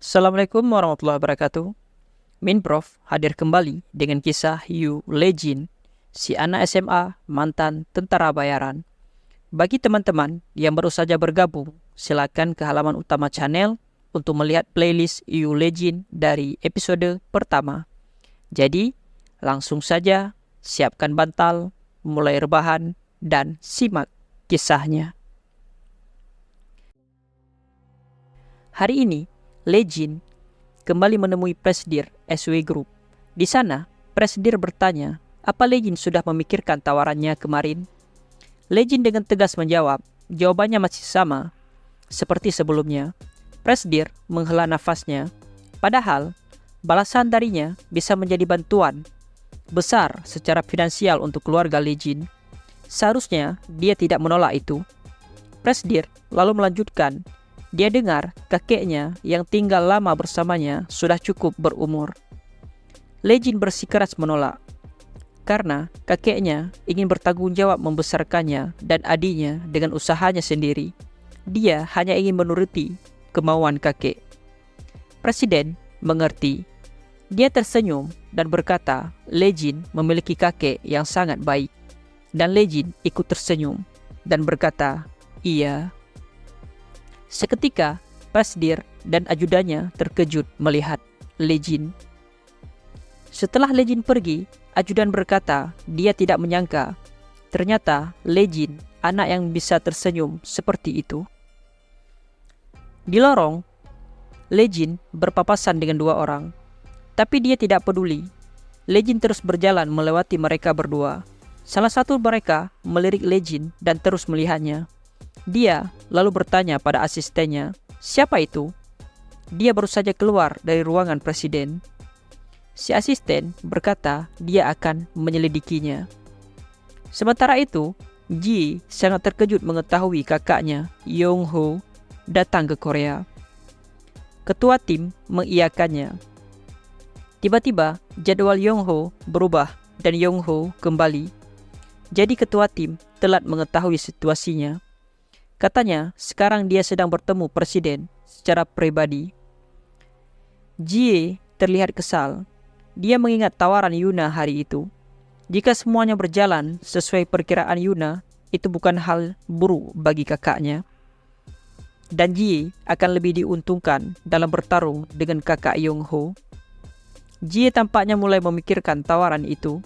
Assalamualaikum warahmatullahi wabarakatuh. Minprof hadir kembali dengan kisah Yu Lejin, si anak SMA mantan tentara bayaran. Bagi teman-teman yang baru saja bergabung, silakan ke halaman utama channel untuk melihat playlist Yu Lejin dari episode pertama. Jadi, langsung saja siapkan bantal, mulai rebahan, dan simak kisahnya. Hari ini, Lejin kembali menemui Presidir SW Group. Di sana, Presidir bertanya, apa Lejin sudah memikirkan tawarannya kemarin? Lejin dengan tegas menjawab, jawabannya masih sama, seperti sebelumnya. Presidir menghela nafasnya, padahal balasan darinya bisa menjadi bantuan besar secara finansial untuk keluarga Lejin. Seharusnya dia tidak menolak itu. Presidir lalu melanjutkan, dia dengar kakeknya yang tinggal lama bersamanya sudah cukup berumur. Lejin bersikeras menolak, karena kakeknya ingin bertanggung jawab membesarkannya dan adiknya dengan usahanya sendiri. Dia hanya ingin menuruti kemauan kakek. Presiden mengerti. Dia tersenyum dan berkata, Lejin memiliki kakek yang sangat baik. Dan Lejin ikut tersenyum dan berkata, iya. Seketika, Presidir dan ajudannya terkejut melihat Lejin. Setelah Lejin pergi, ajudan berkata dia tidak menyangka ternyata Lejin anak yang bisa tersenyum seperti itu. Di lorong, Lejin berpapasan dengan dua orang, tapi dia tidak peduli. Lejin terus berjalan melewati mereka berdua. Salah satu mereka melirik Lejin dan terus melihatnya. Dia lalu bertanya pada asistennya, siapa itu? Dia baru saja keluar dari ruangan presiden. Si asisten berkata dia akan menyelidikinya. Sementara itu, Ji sangat terkejut mengetahui kakaknya, Yong Ho, datang ke Korea. Ketua tim mengiyakannya. Tiba-tiba, jadwal Yong Ho berubah dan Yong Ho kembali. Jadi ketua tim telat mengetahui situasinya. Katanya, sekarang dia sedang bertemu presiden secara pribadi. Jie terlihat kesal. Dia mengingat tawaran Yuna hari itu. Jika semuanya berjalan sesuai perkiraan Yuna, itu bukan hal buruk bagi kakaknya. Dan Jie akan lebih diuntungkan dalam bertarung dengan kakak Yong Ho. Jie tampaknya mulai memikirkan tawaran itu.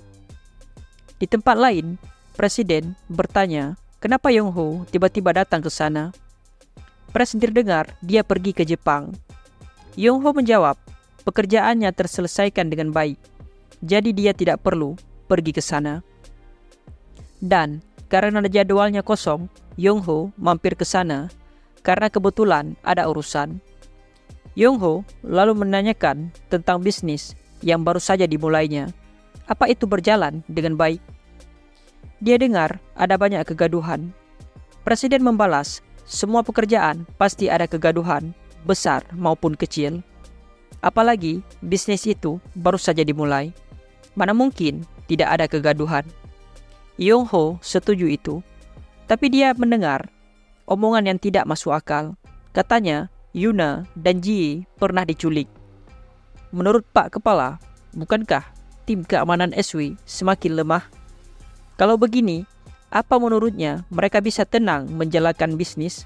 Di tempat lain, presiden bertanya, kenapa Yong Ho tiba-tiba datang ke sana? Presidir dengar dia pergi ke Jepang. Yong Ho menjawab, pekerjaannya terselesaikan dengan baik, jadi dia tidak perlu pergi ke sana. Dan karena jadwalnya kosong, Yong Ho mampir ke sana karena kebetulan ada urusan. Yong Ho lalu menanyakan tentang bisnis yang baru saja dimulainya. Apa itu berjalan dengan baik? Dia dengar ada banyak kegaduhan. Presiden membalas, semua pekerjaan pasti ada kegaduhan, besar maupun kecil. Apalagi bisnis itu baru saja dimulai. Mana mungkin tidak ada kegaduhan. Yong Ho setuju itu. Tapi dia mendengar omongan yang tidak masuk akal. Katanya, Yuna dan Ji pernah diculik. Menurut Pak Kepala, bukankah tim keamanan SW semakin lemah? Kalau begini, apa menurutnya mereka bisa tenang menjalankan bisnis?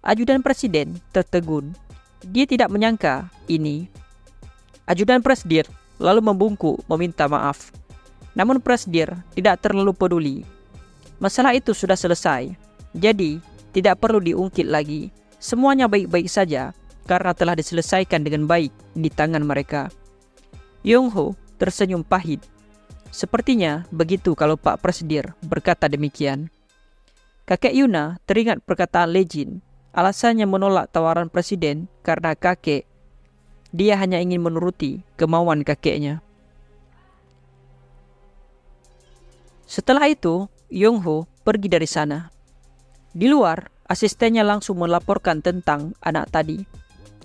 Ajudan presiden tertegun. Dia tidak menyangka ini. Ajudan presidir lalu membungkuk meminta maaf. Namun presidir tidak terlalu peduli. Masalah itu sudah selesai. Jadi, tidak perlu diungkit lagi. Semuanya baik-baik saja karena telah diselesaikan dengan baik di tangan mereka. Yong Ho tersenyum pahit. Sepertinya begitu kalau Pak Presidir berkata demikian. Kakek Yuna teringat perkataan Lejin. Alasannya menolak tawaran presiden karena kakek. Dia hanya ingin menuruti kemauan kakeknya. Setelah itu, Yong Ho pergi dari sana. Di luar, asistennya langsung melaporkan tentang anak tadi.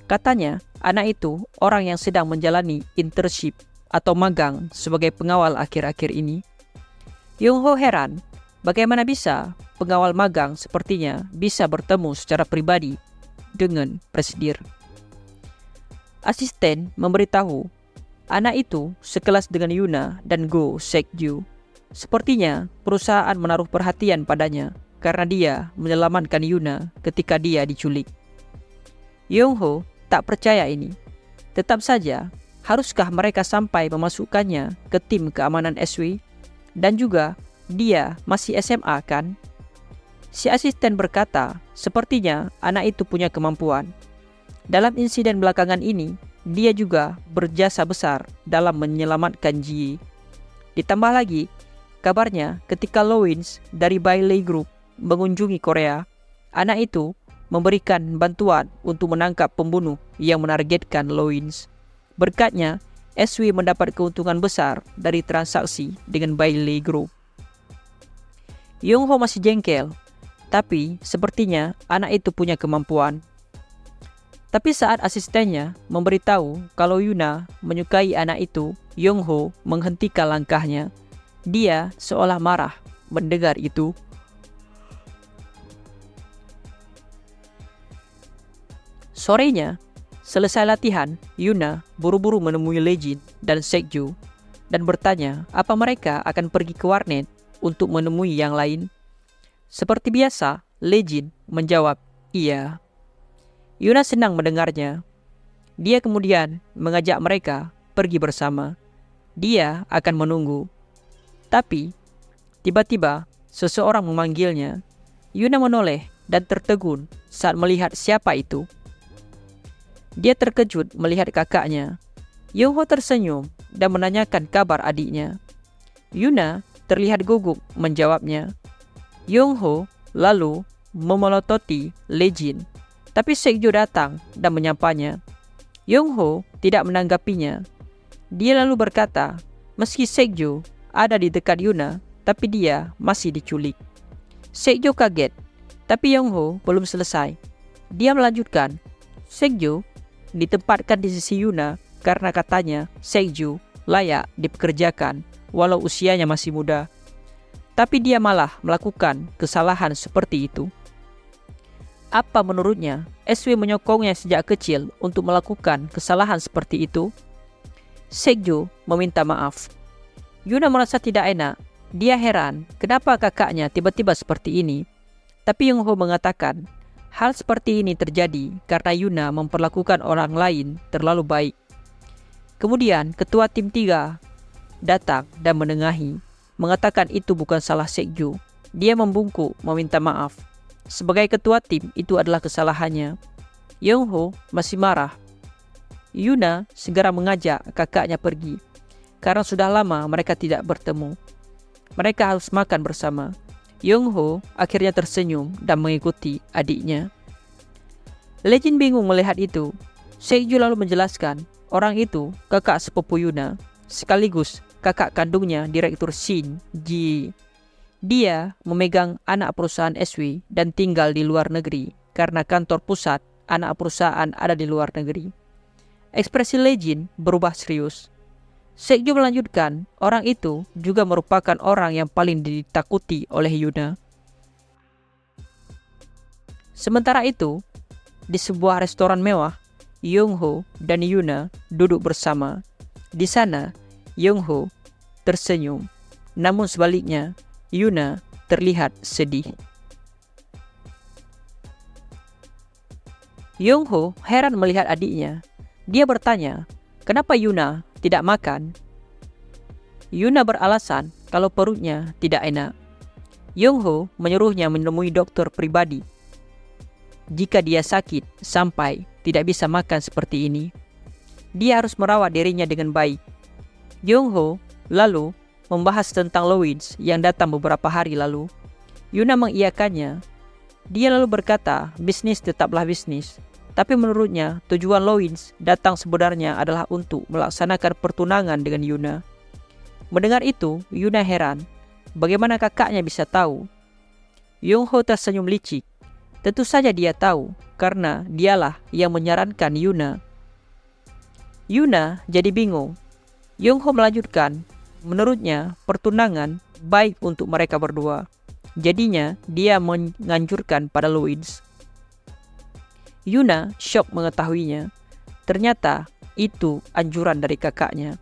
Katanya, anak itu orang yang sedang menjalani internship atau magang sebagai pengawal akhir-akhir ini. Yong Ho heran, bagaimana bisa pengawal magang sepertinya bisa bertemu secara pribadi dengan presidir. Asisten memberitahu anak itu sekelas dengan Yuna dan Go Sek-ju. Sepertinya perusahaan menaruh perhatian padanya karena dia menyelamatkan Yuna ketika dia diculik. Yong-ho tak percaya ini. Tetap saja, haruskah mereka sampai memasukkannya ke tim keamanan SW? Dan juga, dia masih SMA kan? Si asisten berkata, sepertinya anak itu punya kemampuan. Dalam insiden belakangan ini, dia juga berjasa besar dalam menyelamatkan Ji. Ditambah lagi, kabarnya ketika Lowins dari Bailey Group mengunjungi Korea, anak itu memberikan bantuan untuk menangkap pembunuh yang menargetkan Lowins. Berkatnya, SW mendapat keuntungan besar dari transaksi dengan Bailey Group. Yong-ho masih jengkel, tapi sepertinya anak itu punya kemampuan. Tapi saat asistennya memberitahu kalau Yuna menyukai anak itu, Yong-ho menghentikan langkahnya. Dia seolah marah mendengar itu. Sorenya, selesai latihan, Yuna buru-buru menemui Lee-jin dan Sek-ju dan bertanya apa mereka akan pergi ke warnet untuk menemui yang lain. Seperti biasa, Lee-jin menjawab, iya. Yuna senang mendengarnya. Dia kemudian mengajak mereka pergi bersama. Dia akan menunggu. Tapi, tiba-tiba seseorang memanggilnya. Yuna menoleh dan tertegun saat melihat siapa itu. Dia terkejut melihat kakaknya. Yong-ho tersenyum dan menanyakan kabar adiknya. Yuna terlihat gugup menjawabnya. Yong-ho lalu memelototi Lee-jin. Tapi Sek-ju datang dan menyapanya. Yong-ho tidak menanggapinya. Dia lalu berkata, meski Sek-ju ada di dekat Yuna, tapi dia masih diculik. Sek-ju kaget, tapi Yong-ho belum selesai. Dia melanjutkan, Sek-ju ditempatkan di sisi Yuna karena katanya Sek-ju layak dipekerjakan walau usianya masih muda. Tapi dia malah melakukan kesalahan seperti itu. Apa menurutnya SW menyokongnya sejak kecil untuk melakukan kesalahan seperti itu? Sek-ju meminta maaf. Yuna merasa tidak enak. Dia heran kenapa kakaknya tiba-tiba seperti ini. Tapi Yong-ho mengatakan hal seperti ini terjadi karena Yuna memperlakukan orang lain terlalu baik. Kemudian ketua tim 3 datang dan menengahi, mengatakan itu bukan salah Sek-ju. Dia membungkuk meminta maaf. Sebagai ketua tim, itu adalah kesalahannya. Yong-ho masih marah. Yuna segera mengajak kakaknya pergi, karena sudah lama mereka tidak bertemu. Mereka harus makan bersama. Yong-ho akhirnya tersenyum dan mengikuti adiknya. Lee-jin bingung melihat itu. Sek-ju lalu menjelaskan, orang itu kakak sepupu Yuna, sekaligus kakak kandungnya Direktur Shin Ji. Dia memegang anak perusahaan SW dan tinggal di luar negeri karena kantor pusat anak perusahaan ada di luar negeri. Ekspresi Lee-jin berubah serius. Sek-ju melanjutkan, orang itu juga merupakan orang yang paling ditakuti oleh Yuna. Sementara itu, di sebuah restoran mewah, Yong-ho dan Yuna duduk bersama. Di sana, Yong-ho tersenyum. Namun sebaliknya, Yuna terlihat sedih. Yong-ho heran melihat adiknya. Dia bertanya, kenapa Yuna tidak makan? Yuna beralasan kalau perutnya tidak enak. Yong-ho menyuruhnya menemui dokter pribadi jika dia sakit sampai tidak bisa makan seperti ini. Dia harus merawat dirinya dengan baik. Yong-ho lalu membahas tentang Lowins yang datang beberapa hari lalu. Yuna mengiyakannya. Dia lalu berkata, bisnis tetaplah bisnis. Tapi menurutnya, tujuan Lowins datang sebenarnya adalah untuk melaksanakan pertunangan dengan Yuna. Mendengar itu, Yuna heran. Bagaimana kakaknya bisa tahu? Yong-ho tersenyum licik. Tentu saja dia tahu, karena dialah yang menyarankan Yuna. Yuna jadi bingung. Yong-ho melanjutkan, menurutnya pertunangan baik untuk mereka berdua. Jadinya dia menganjurkan pada Lowins. Yuna syok mengetahuinya. Ternyata itu anjuran dari kakaknya.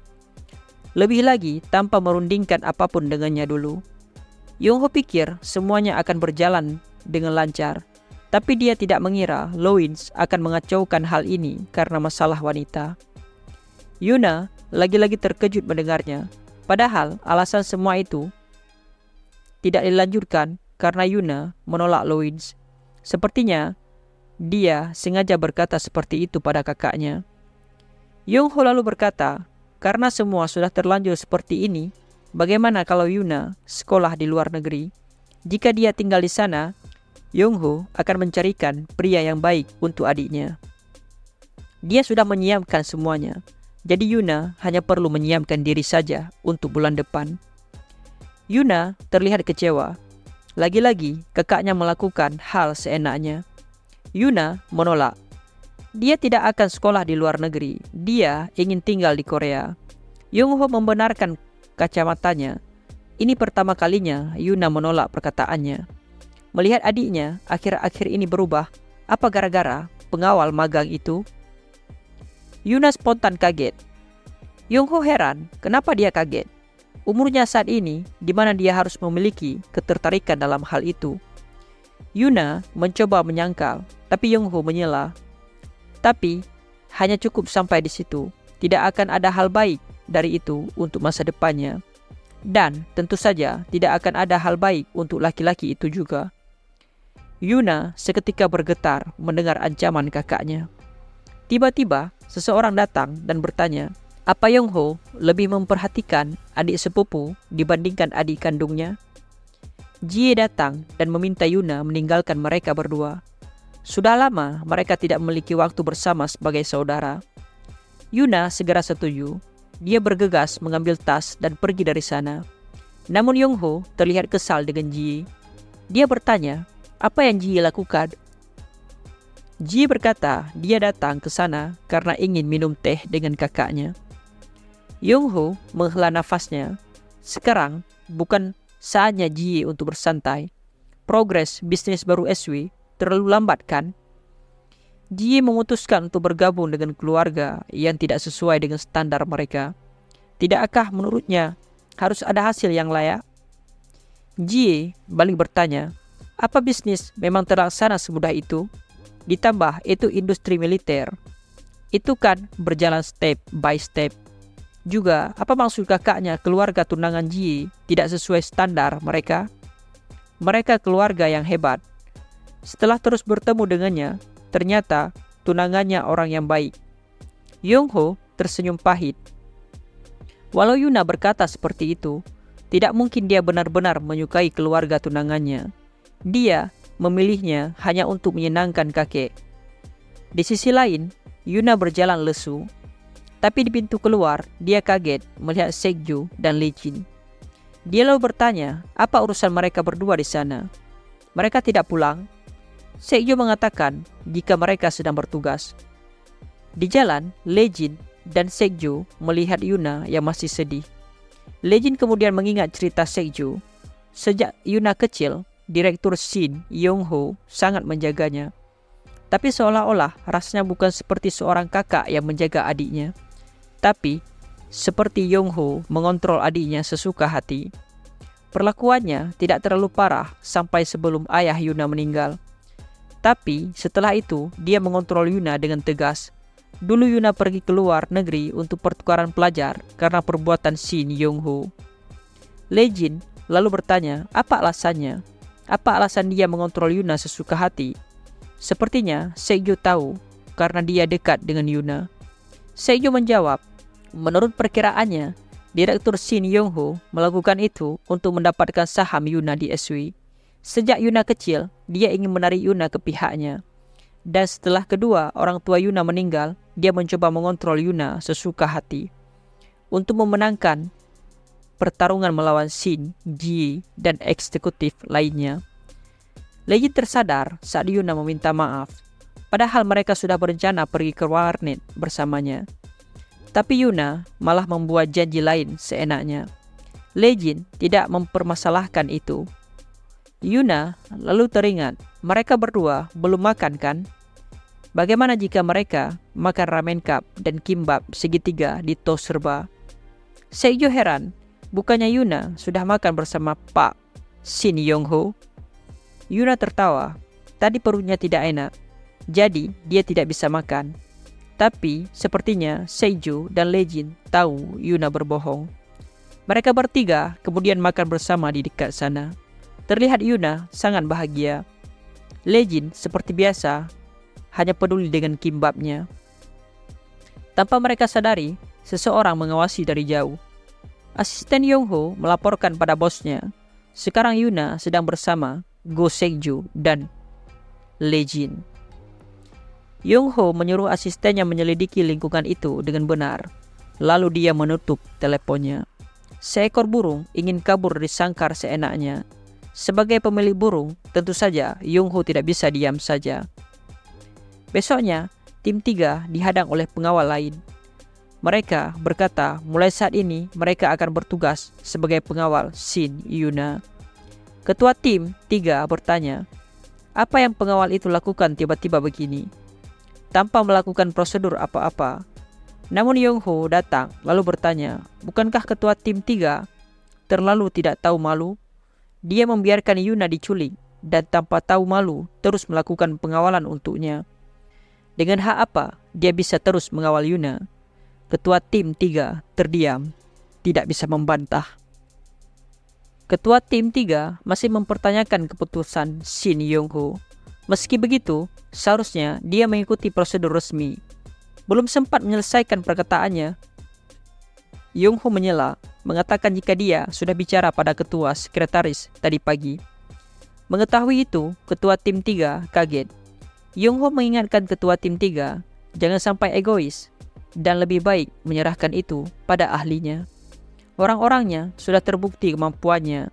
Lebih lagi tanpa merundingkan apapun dengannya dulu. Yongho pikir semuanya akan berjalan dengan lancar, tapi dia tidak mengira Loins akan mengacaukan hal ini karena masalah wanita. Yuna lagi-lagi terkejut mendengarnya, padahal alasan semua itu tidak dilanjutkan karena Yuna menolak Loins. Sepertinya dia sengaja berkata seperti itu pada kakaknya. Yongho lalu berkata, karena semua sudah terlanjur seperti ini, bagaimana kalau Yuna sekolah di luar negeri? Jika dia tinggal di sana, Yongho akan mencarikan pria yang baik untuk adiknya. Dia sudah menyiapkan semuanya, jadi Yuna hanya perlu menyiapkan diri saja untuk bulan depan. Yuna terlihat kecewa. Lagi-lagi kakaknya melakukan hal seenaknya. Yuna menolak. Dia tidak akan sekolah di luar negeri. Dia ingin tinggal di Korea. Yongho membenarkan kacamatanya. Ini pertama kalinya Yuna menolak perkataannya. Melihat adiknya akhir-akhir ini berubah, apa gara-gara pengawal magang itu? Yuna spontan kaget. Yongho heran kenapa dia kaget. Umurnya saat ini di mana dia harus memiliki ketertarikan dalam hal itu. Yuna mencoba menyangkal, tapi Yongho menyela. Tapi hanya cukup sampai di situ. Tidak akan ada hal baik dari itu untuk masa depannya. Dan tentu saja tidak akan ada hal baik untuk laki-laki itu juga. Yuna seketika bergetar mendengar ancaman kakaknya. Tiba-tiba seseorang datang dan bertanya, apa Yongho lebih memperhatikan adik sepupu dibandingkan adik kandungnya? Jie datang dan meminta Yuna meninggalkan mereka berdua. Sudah lama mereka tidak memiliki waktu bersama sebagai saudara. Yuna segera setuju. Dia bergegas mengambil tas dan pergi dari sana. Namun Yongho terlihat kesal dengan Jie. Dia bertanya, apa yang Jie lakukan? Jie berkata dia datang ke sana karena ingin minum teh dengan kakaknya. Yongho menghela nafasnya. Sekarang bukan saatnya Jie untuk bersantai. Progres bisnis baru SW terlalu lambat kan? Jie memutuskan untuk bergabung dengan keluarga yang tidak sesuai dengan standar mereka. Tidakkah menurutnya harus ada hasil yang layak? Jie balik bertanya, apa bisnis memang terlaksana semudah itu? Ditambah itu industri militer. Itu kan berjalan step by step. Juga apa maksud kakaknya keluarga tunangan Jie tidak sesuai standar mereka? Mereka keluarga yang hebat. Setelah terus bertemu dengannya, ternyata tunangannya orang yang baik. Yongho tersenyum pahit. Walau Yuna berkata seperti itu, tidak mungkin dia benar-benar menyukai keluarga tunangannya. Dia memilihnya hanya untuk menyenangkan kakek. Di sisi lain, Yuna berjalan lesu. Tapi di pintu keluar, dia kaget melihat Sekju dan Lee Jin. Dia lalu bertanya, apa urusan mereka berdua di sana? Mereka tidak pulang? Sekju mengatakan jika mereka sedang bertugas. Di jalan, Lee Jin dan Sekju melihat Yuna yang masih sedih. Lee Jin kemudian mengingat cerita Sekju. Sejak Yuna kecil, Direktur Shin Yongho sangat menjaganya. Tapi seolah-olah rasanya bukan seperti seorang kakak yang menjaga adiknya. Tapi seperti Yongho mengontrol adiknya sesuka hati. Perlakuannya tidak terlalu parah sampai sebelum ayah Yuna meninggal. Tapi setelah itu dia mengontrol Yuna dengan tegas. Dulu Yuna pergi ke luar negeri untuk pertukaran pelajar karena perbuatan Shin Yongho. Lee Jin lalu bertanya apa alasannya. Apa alasan dia mengontrol Yuna sesuka hati? Sepertinya Sekju tahu karena dia dekat dengan Yuna. Sekju menjawab, menurut perkiraannya, Direktur Shin Yongho melakukan itu untuk mendapatkan saham Yuna di SW. Sejak Yuna kecil, dia ingin menarik Yuna ke pihaknya. Dan setelah kedua orang tua Yuna meninggal, dia mencoba mengontrol Yuna sesuka hati. Untuk memenangkan pertarungan melawan Shin, Ji, dan eksekutif lainnya. Lee Jin tersadar saat Yuna meminta maaf. Padahal mereka sudah berencana pergi ke warnet bersamanya. Tapi Yuna malah membuat janji lain seenaknya. Lee Jin tidak mempermasalahkan itu. Yuna lalu teringat, mereka berdua belum makan kan? Bagaimana jika mereka makan ramen cup dan kimbap segitiga di tos serba? Seijo heran, bukannya Yuna sudah makan bersama Pak Shin Yong-ho? Yuna tertawa, tadi perutnya tidak enak, jadi dia tidak bisa makan. Tapi sepertinya Seijo dan Lejin tahu Yuna berbohong. Mereka bertiga kemudian makan bersama di dekat sana. Terlihat Yuna sangat bahagia. Lejin seperti biasa hanya peduli dengan kimbapnya. Tanpa mereka sadari, seseorang mengawasi dari jauh. Asisten Yong-ho melaporkan pada bosnya, sekarang Yuna sedang bersama Go Seijo dan Lejin. Yong-ho menyuruh asistennya menyelidiki lingkungan itu dengan benar. Lalu dia menutup teleponnya. Seekor burung ingin kabur dari sangkar seenaknya. Sebagai pemilik burung, tentu saja Yong-ho tidak bisa diam saja. Besoknya, tim 3 dihadang oleh pengawal lain. Mereka berkata mulai saat ini mereka akan bertugas sebagai pengawal Shin Yuna. Ketua tim 3 bertanya, apa yang pengawal itu lakukan tiba-tiba begini? Tanpa melakukan prosedur apa-apa. Namun Yong-ho datang lalu bertanya, bukankah ketua tim 3 terlalu tidak tahu malu? Dia membiarkan Yuna diculik dan tanpa tahu malu terus melakukan pengawalan untuknya. Dengan hak apa dia bisa terus mengawal Yuna? Ketua tim 3 terdiam, tidak bisa membantah. Ketua tim 3 masih mempertanyakan keputusan Shin Yong-ho. Meski begitu, seharusnya dia mengikuti prosedur resmi. Belum sempat menyelesaikan perkataannya, Yong-ho menyela, mengatakan jika dia sudah bicara pada ketua sekretaris tadi pagi. Mengetahui itu, ketua tim 3 kaget. Yong-ho mengingatkan ketua tim 3, jangan sampai egois, dan lebih baik menyerahkan itu pada ahlinya. Orang-orangnya sudah terbukti kemampuannya.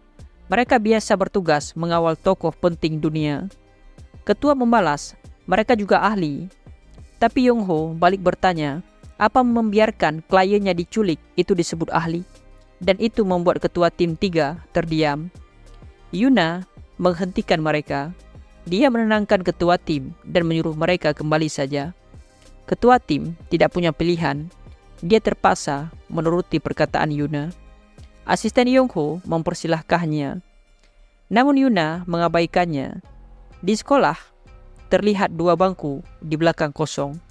Mereka biasa bertugas mengawal tokoh penting dunia. Ketua membalas, mereka juga ahli. Tapi Yong-ho balik bertanya, apa membiarkan kliennya diculik itu disebut ahli? Dan itu membuat ketua tim 3 terdiam. Yuna menghentikan mereka. Dia menenangkan ketua tim dan menyuruh mereka kembali saja. Ketua tim tidak punya pilihan. Dia terpaksa menuruti perkataan Yuna. Asisten Yong-ho mempersilahkannya. Namun Yuna mengabaikannya. Di sekolah, terlihat 2 bangku di belakang kosong.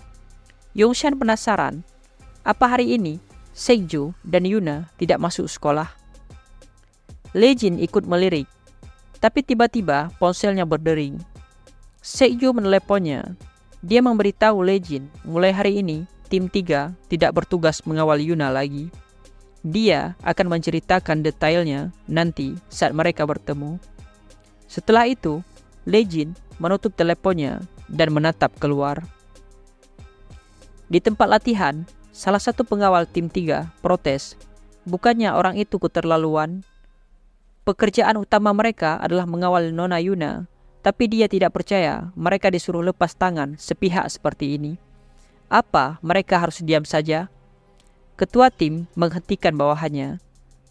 Yongshan penasaran, apa hari ini Seijo dan Yuna tidak masuk sekolah? Lejin ikut melirik, tapi tiba-tiba ponselnya berdering. Seijo meneleponnya. Dia memberitahu Lejin, mulai hari ini tim 3 tidak bertugas mengawal Yuna lagi. Dia akan menceritakan detailnya nanti saat mereka bertemu. Setelah itu, Lejin menutup teleponnya dan menatap keluar. Di tempat latihan, salah satu pengawal tim 3 protes. Bukannya orang itu keterlaluan. Pekerjaan utama mereka adalah mengawal Nona Yuna, tapi dia tidak percaya mereka disuruh lepas tangan sepihak seperti ini. Apa mereka harus diam saja? Ketua tim menghentikan bawahannya.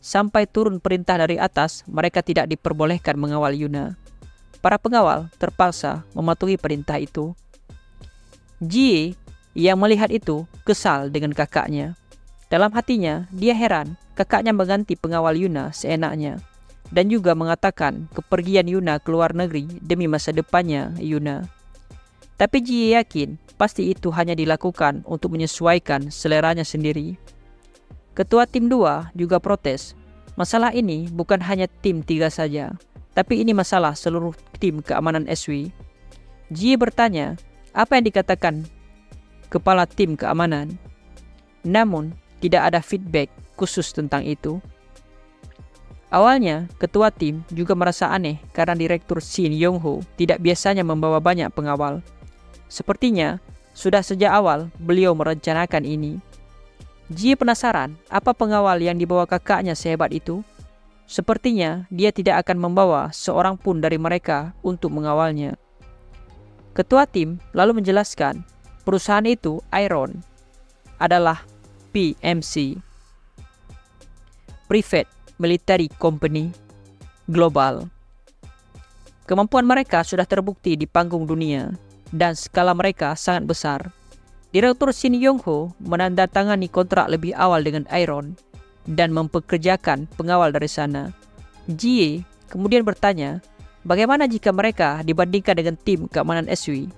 Sampai turun perintah dari atas, mereka tidak diperbolehkan mengawal Yuna. Para pengawal terpaksa mematuhi perintah itu. Jie yang melihat itu kesal dengan kakaknya. Dalam hatinya, dia heran kakaknya mengganti pengawal Yuna seenaknya. Dan juga mengatakan kepergian Yuna ke luar negeri demi masa depannya Yuna. Tapi Jie yakin pasti itu hanya dilakukan untuk menyesuaikan seleranya sendiri. Ketua tim 2 juga protes. Masalah ini bukan hanya tim 3 saja, tapi ini masalah seluruh tim keamanan SW. Jie bertanya, apa yang dikatakan kepala tim keamanan? Namun, tidak ada feedback khusus tentang itu. Awalnya, ketua tim juga merasa aneh karena Direktur Shin Yong-ho tidak biasanya membawa banyak pengawal. Sepertinya, sudah sejak awal beliau merencanakan ini. Jie penasaran apa pengawal yang dibawa kakaknya sehebat itu. Sepertinya dia tidak akan membawa seorang pun dari mereka untuk mengawalnya. Ketua tim lalu menjelaskan, perusahaan itu, Iron, adalah PMC, Private Military Company Global. Kemampuan mereka sudah terbukti di panggung dunia. dan skala mereka sangat besar. Direktur Shin Yong-ho menandatangani kontrak lebih awal dengan Iron dan mempekerjakan pengawal dari sana. Jie kemudian bertanya, bagaimana jika mereka dibandingkan dengan tim keamanan SW?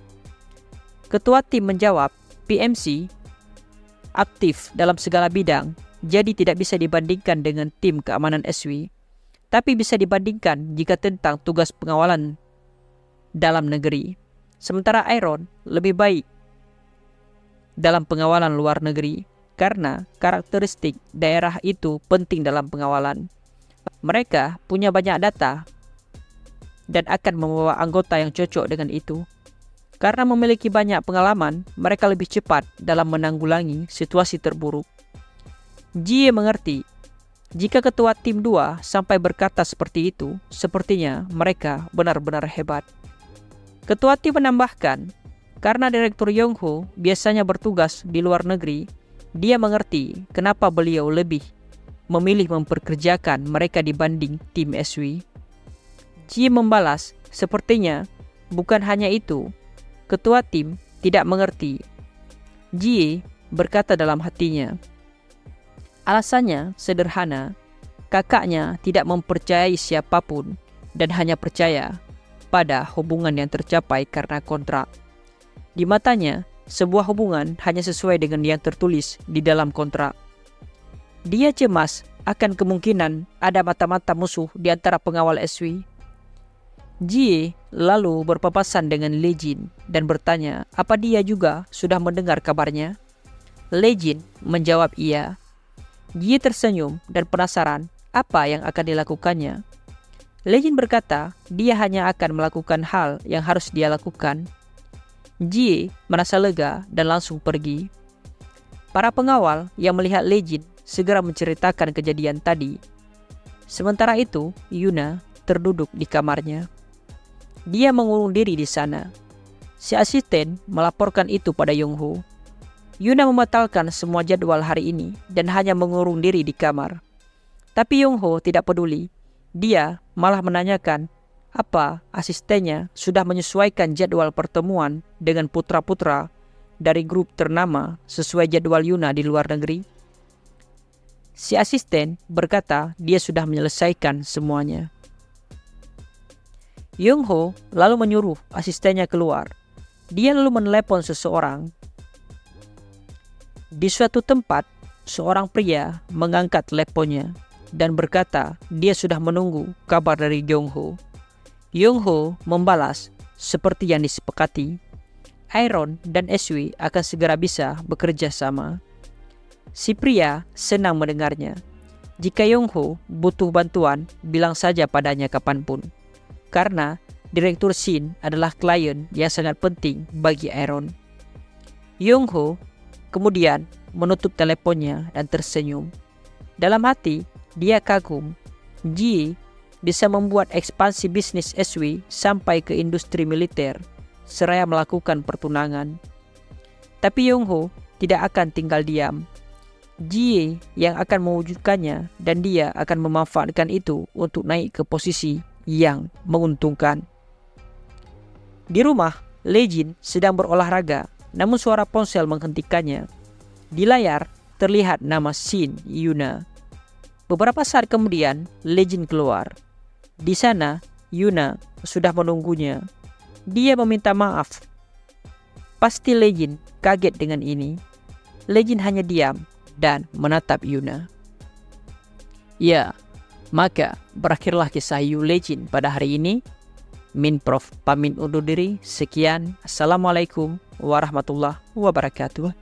Ketua tim menjawab, PMC aktif dalam segala bidang, jadi tidak bisa dibandingkan dengan tim keamanan SW. Tapi bisa dibandingkan jika tentang tugas pengawalan dalam negeri. Sementara Iron lebih baik dalam pengawalan luar negeri karena karakteristik daerah itu penting dalam pengawalan. Mereka punya banyak data dan akan membawa anggota yang cocok dengan itu. Karena memiliki banyak pengalaman, mereka lebih cepat dalam menanggulangi situasi terburuk. Jie mengerti, jika ketua tim 2 sampai berkata seperti itu, sepertinya mereka benar-benar hebat. Ketua tim menambahkan, karena Direktur Yong-ho biasanya bertugas di luar negeri, dia mengerti kenapa beliau lebih memilih memperkerjakan mereka dibanding tim SW. Jie membalas, sepertinya bukan hanya itu, ketua tim tidak mengerti. Jie berkata dalam hatinya, alasannya sederhana, kakaknya tidak mempercayai siapapun dan hanya percaya pada hubungan yang tercapai karena kontrak. Di matanya, sebuah hubungan hanya sesuai dengan yang tertulis di dalam kontrak. Dia cemas akan kemungkinan ada mata-mata musuh di antara pengawal SW. Jie lalu berpapasan dengan Lee Jin dan bertanya apa dia juga sudah mendengar kabarnya. Lee Jin menjawab iya. Jie tersenyum dan penasaran apa yang akan dilakukannya. Lee Jin berkata dia hanya akan melakukan hal yang harus dia lakukan. Jie merasa lega dan langsung pergi. Para pengawal yang melihat Lee Jin segera menceritakan kejadian tadi. Sementara itu, Yuna terduduk di kamarnya. Dia mengurung diri di sana. Si asisten melaporkan itu pada Yong-ho. Yuna membatalkan semua jadwal hari ini dan hanya mengurung diri di kamar. Tapi Yong-ho tidak peduli. Dia malah menanyakan apa asistennya sudah menyesuaikan jadwal pertemuan dengan putra-putra dari grup ternama sesuai jadwal Yuna di luar negeri. Si asisten berkata dia sudah menyelesaikan semuanya. Yong-ho lalu menyuruh asistennya keluar. Dia lalu menelepon seseorang. Di suatu tempat, seorang pria mengangkat teleponnya dan berkata dia sudah menunggu kabar dari Yong-ho. Yong-ho membalas seperti yang disepakati. Iron dan SW akan segera bisa bekerja sama. Si pria senang mendengarnya. Jika Yong-ho butuh bantuan, bilang saja padanya kapanpun. Karena Direktur Shin adalah klien yang sangat penting bagi Iron. Yong-ho kemudian menutup teleponnya dan tersenyum. Dalam hati, dia kagum. Jie bisa membuat ekspansi bisnis SW sampai ke industri militer, seraya melakukan pertunangan. Tapi Yong-ho tidak akan tinggal diam. Jie yang akan mewujudkannya dan dia akan memanfaatkan itu untuk naik ke posisi yang menguntungkan. Di rumah, Lee Jin sedang berolahraga, namun suara ponsel menghentikannya. Di layar terlihat nama Shin Yuna. Beberapa saat kemudian, Lee Jin keluar. Di sana, Yuna sudah menunggunya. Dia meminta maaf. Pasti Lee Jin kaget dengan ini. Lee Jin hanya diam dan menatap Yuna. Ya, maka berakhirlah kisah Yu Lee Jin pada hari ini. Min Prof pamit undur diri. Sekian. Assalamualaikum warahmatullahi wabarakatuh.